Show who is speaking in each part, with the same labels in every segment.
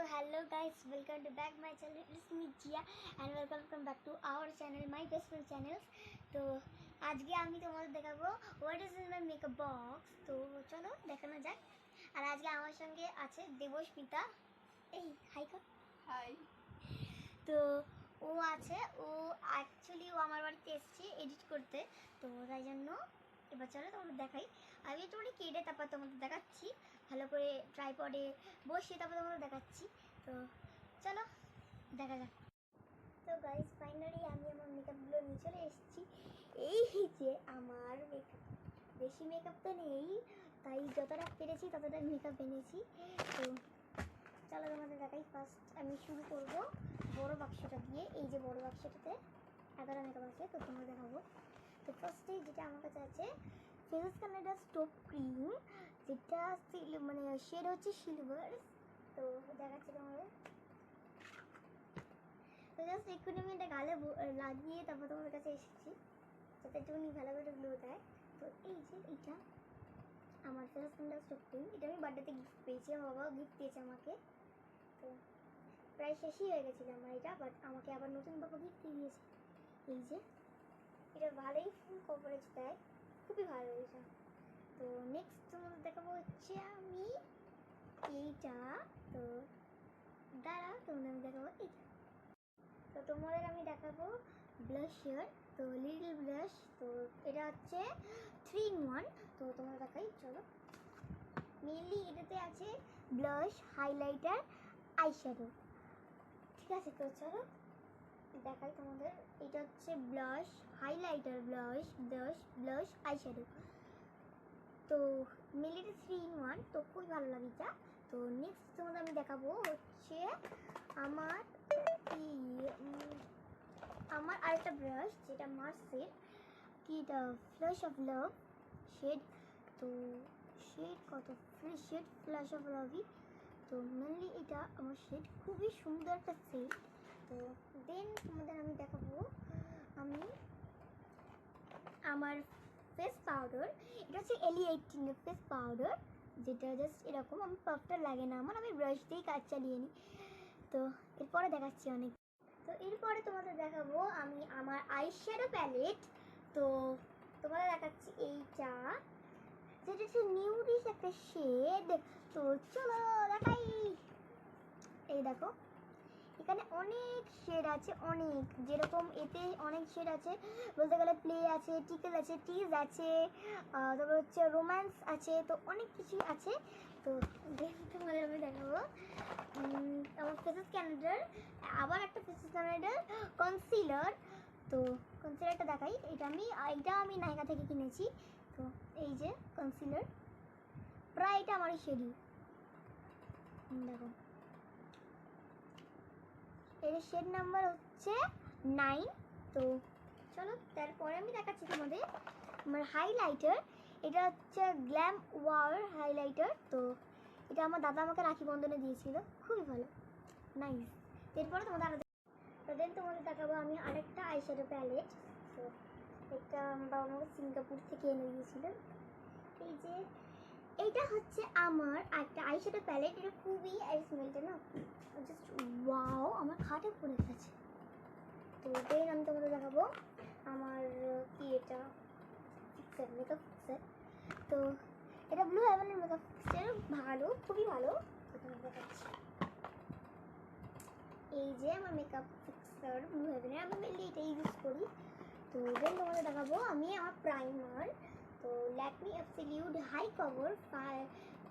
Speaker 1: hello guys, welcome to back my channel. It's me Jia and welcome back to our channel, my best friend channels. তো আজকে আমি তোমাদের দেখাবো what is in my makeup box. তো চলো দেখানো যাক। আর আজকে আমার সঙ্গে আছে দেবস্মিতা। এই হাই কর।
Speaker 2: হাই।
Speaker 1: তো ও আছে, ও অ্যাকচুয়ালি ও আমার বাড়িতে এসেছে এডিট করতে, তো তাই জন্য এবার চলো তোমাদের দেখাই। আমি একটু কেটে তারপর তোমাদের দেখাচ্ছি, ভালো করে ট্রাইপডে বসিয়ে তারপর তোমাদের দেখাচ্ছি। তো চলো দেখা যাক। তো গাইস ফাইনালি আমি আমার মেকআপগুলো নিয়ে চলে এসেছি। এই যে আমার মেকআপ, বেশি মেকআপ তো নেই, তাই যতটা পেরেছি ততটা মেকআপ এনেছি। তো চলো তোমাদের দেখাই। ফার্স্ট আমি শুরু করব বড় বাক্সটা দিয়ে। এই যে বড় বাক্সটাতে এগারো মেকআপ আছে, তো তোমরা দেখাবো। তো ফার্স্টেই যেটা আমার কাছে আছে ফেস কানাডা স্টোভ ক্রিম, যেটা মানে শেড হচ্ছে সিলভার। তো দেখাচ্ছি তোমাদের। তো জাস্ট এক্ষুনি আমি এটা গালে লাগিয়ে তারপর তোমাদের কাছে এসেছি, যাতে একটুখানি ভালো করে গ্লো দেয়। তো এই যে এইটা আমার ফেস কানাডা স্টোভ ক্রিম, এটা আমি বার্থডেতে গিফট পেয়েছি, আমার বাবা গিফট দিয়েছে আমাকে। তো প্রায় শেষই হয়ে গেছিলো আমার এটা, বাট আমাকে আবার নতুন বাবা গিফট দিয়েছে। এই যে এটা ভালোই ফুল কভারেজ দেয়, খুবই ভালো এটা। তো নেক্সট তোমাদের দেখাবো হচ্ছে আমি এইটা। তো দাঁড়া তোমাদের আমি দেখাবো এইটা। তো তোমাদের আমি দেখাবো ব্লাশার, তো লিটল ব্লাশ। তো এটা হচ্ছে 3-in-1। তো তোমরা দেখাই চলো। মেনলি এটাতে আছে ব্লাশ, হাইলাইটার, আইশ্যাডো, ঠিক আছে। তো চলো দেখাই তোমাদের। এটা হচ্ছে ব্লাশ, হাইলাইটার, ব্লাশ, আইশ্যাডো। তো মেনলি এটা 3-in-1, তো খুবই ভালো লাগে এটা। তো নেক্সট তোমাদের আমি দেখাবো হচ্ছে আমার আরেকটা ব্রাশ, যেটা মার্সের কি এটা ফ্ল্যাশ অফ লাভ শেড। তো শেড কত শেড ফ্ল্যাশ অফ লাভই। তো মেনলি এটা আমার শেড, খুবই সুন্দর একটা শেড। তো দেন তোমাদের আমি দেখাবো আমি আমার ফেস পাউডার। এটা হচ্ছে LE18 এর ফেস পাউডার, যেটা জাস্ট এরকম, আমি পাফটা লাগে না আমার, আমি ব্রাশ দিয়েই কাজ চালিয়ে নিই। তো এরপরে দেখাচ্ছি অনেক। তো এরপরে তোমাদের দেখাবো আমি আমার আইশ্যাডো প্যালেট। তো তোমাদের দেখাচ্ছি এইটা, যেটা হচ্ছে নিউডিশ একটা শেড। তো চলো দেখাই। এই দেখো এখানে অনেক শেড আছে, অনেক, যেরকম এতে অনেক শেড আছে বলতে গেলে, প্লে আছে, টিকেল আছে, টিজ আছে, তারপর হচ্ছে রোম্যান্স আছে, তো অনেক কিছুই আছে। তো তোমাদের আমি দেখাবো আমার ফেসেস ক্যানাডার, আবার একটা ফেসেস ক্যানাডার কনসিলার। তো কনসিলারটা দেখাই। এটা আমি নাইকা থেকে কিনেছি। তো এই যে কনসিলার, প্রায় এটা আমারই শেডই, দেখো এর শেড নাম্বার হচ্ছে 9। তো চলো তারপরে আমি দেখাচ্ছি তোমাদের আমার হাইলাইটার। এটা হচ্ছে গ্ল্যাম ওয়ার হাইলাইটার। তো এটা আমার দাদা আমাকে রাখি বন্ধনে দিয়েছিল, খুবই ভালো, নাইস। এরপরে তোমাদের তোমাদের দেখাবো আমি আরেকটা আইশ্যাডো প্যালেট। তো এটা আমার বাবা আমাকে সিঙ্গাপুর থেকে এনে দিয়েছিল। এই যে এইটা হচ্ছে আমার একটা আইশ্যাডো প্যালেট, এটা খুবই স্মেলটা না জাস্ট ওয়াও, আমার খাটে পড়ে গেছে। তো দেন আমি তোমাদের দেখাবো আমার কি এটা ফিক্সার, মেকআপ ফিক্সার। তো এটা ব্লু হেভেনের মেকআপ ফিক্সার, ভালো, খুবই ভালো। দেখাচ্ছি এই যে আমার মেকআপ ফিক্সার ব্লু হেভেনের, আমি মেনলি এটা ইউজ করি। তো দেন তোমাদের দেখাবো আমি আমার প্রাইমার। তো Lakme absolute high cover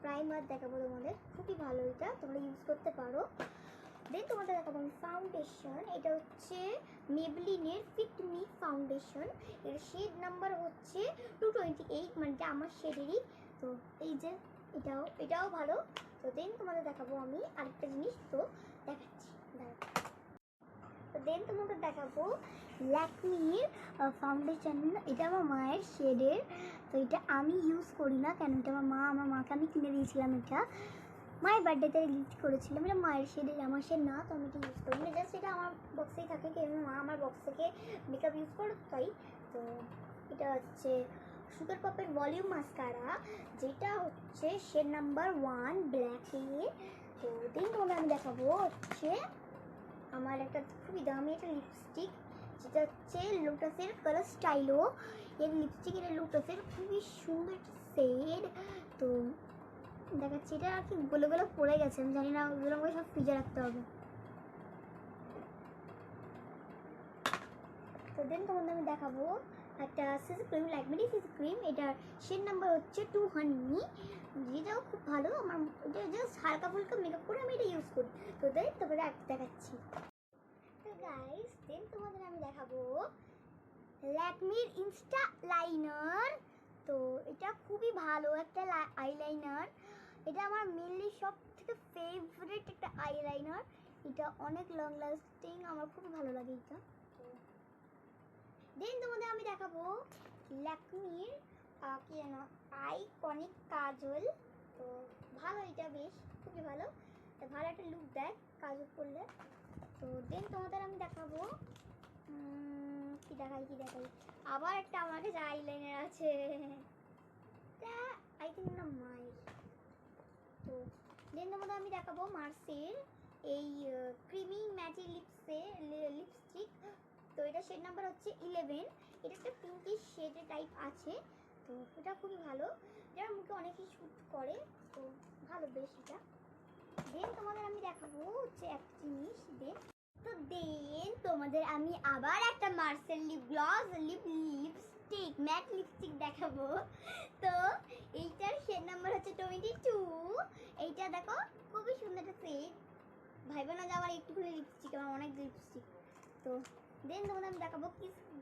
Speaker 1: primer দেখাবো তোমাদের, খুবই ভালো, এটা তোমরা ইউজ করতে পারো। দেন তোমাদের দেখাবো আমি ফাউন্ডেশন। এটা হচ্ছে মেবলিনের ফিট মি ফাউন্ডেশন, এর শেড নাম্বার হচ্ছে 228, মানে এটা আমার শেডেরই। তো এই যে এটাও ভালো। তো দেন তোমাদের দেখাবো আমি আরেকটা জিনিস, তো দেখাচ্ছি দাঁড়াও। তো দেন তোমাদের দেখাবো ল্যাকমির ফাউন্ডেশন, এটা আমার মায়ের শেডের। তো এটা আমি ইউজ করি না, কেন এটা আমার মাকে আমি কিনে দিয়েছিলাম, এটা মায়ের বার্থডেতে গিফট করেছিলাম। এটা মায়ের শেডের, আমার শেড না, তো আমি এটা ইউজ করি না, জাস্ট এটা আমার বক্সেই থাকে, কি মা আমার বক্স থেকে মেকআপ ইউজ করে তাই। তো এটা হচ্ছে সুগার পপের ভলিউম মাস্কারা, যেটা হচ্ছে শেড নাম্বার 1 ব্ল্যাকের। তো দেন তোমাদের আমি দেখাবো হচ্ছে আমার একটা খুবই দামি একটা লিপস্টিক, যেটা হচ্ছে লোটাসের কালার স্টাইলো এর লিপস্টিক। এটা লোটাসের খুবই সুন্দর একটা শেড। তো দেখাচ্ছি, এটা আর কি গোলে গোলে পড়ে গেছে, আমি জানি না, ওগুলো আমাকে সব ফ্রিজে রাখতে হবে। তো দেন তোমাদের আমি দেখাবো একটা সিসি ক্রিম, ল্যাকমির সিসি ক্রিম। এটার শেড নাম্বার হচ্ছে 2 হানি, যেটাও খুব ভালো। আমার এটা জাস্ট হালকা ফুলকা মেকআপ করে আমি এটা ইউজ করি। তো দেন তোমাদের একটা দেখাচ্ছি। তো গাইস দেন তোমাদের আমি দেখাবো ল্যাকমির ইনস্টা লাইনার। তো এটা খুবই ভালো একটা আইলাইনার। এটা আমার মেনলি সব থেকে ফেভারিট একটা আইলাইনার। এটা অনেক লং লাস্টিং, আমার খুবই ভালো লাগে এটা। দেন তোমাদের আমি দেখাবো ল্যাকমির কি যেন আইকনিক কাজল। তো ভালো, এটা বেশ খুবই ভালো, ভালো একটা লুক দেয় কাজল করলে। তো দেন তোমাদের আমি দেখাবো কি দেখাই আবার একটা আমার কাছে আইলাইনার আছে, এটা আই থিঙ্ক না মায়ের। তো দেন তোমাদের আমি দেখাবো মার্সের এই ক্রিমি ম্যাটি লিপস্টিক। তো এটা শেড নাম্বার হচ্ছে 11। এটা একটা পিঙ্কিশ শেডের টাইপ আছে। তো এটা খুবই ভালো, যার মুখে অনেকই শ্যুট করে। তো ভালো বেশ এটা। দেন তোমাদের আমি দেখাবো হচ্ছে একটা জিনিস। তো দেন তোমাদের আমি আবার একটা Marcelle lip gloss lipstick matte lipstick দেখাবো। তো এইটার শেড নাম্বার হচ্ছে 22। এইটা দেখো খুবই সুন্দর একটা শেড, ভাইবে না যে আমার একটুখানি লিপস্টিক, আমার অনেক লিপস্টিক। তো দেন তোমাদের আমি দেখাবো কিস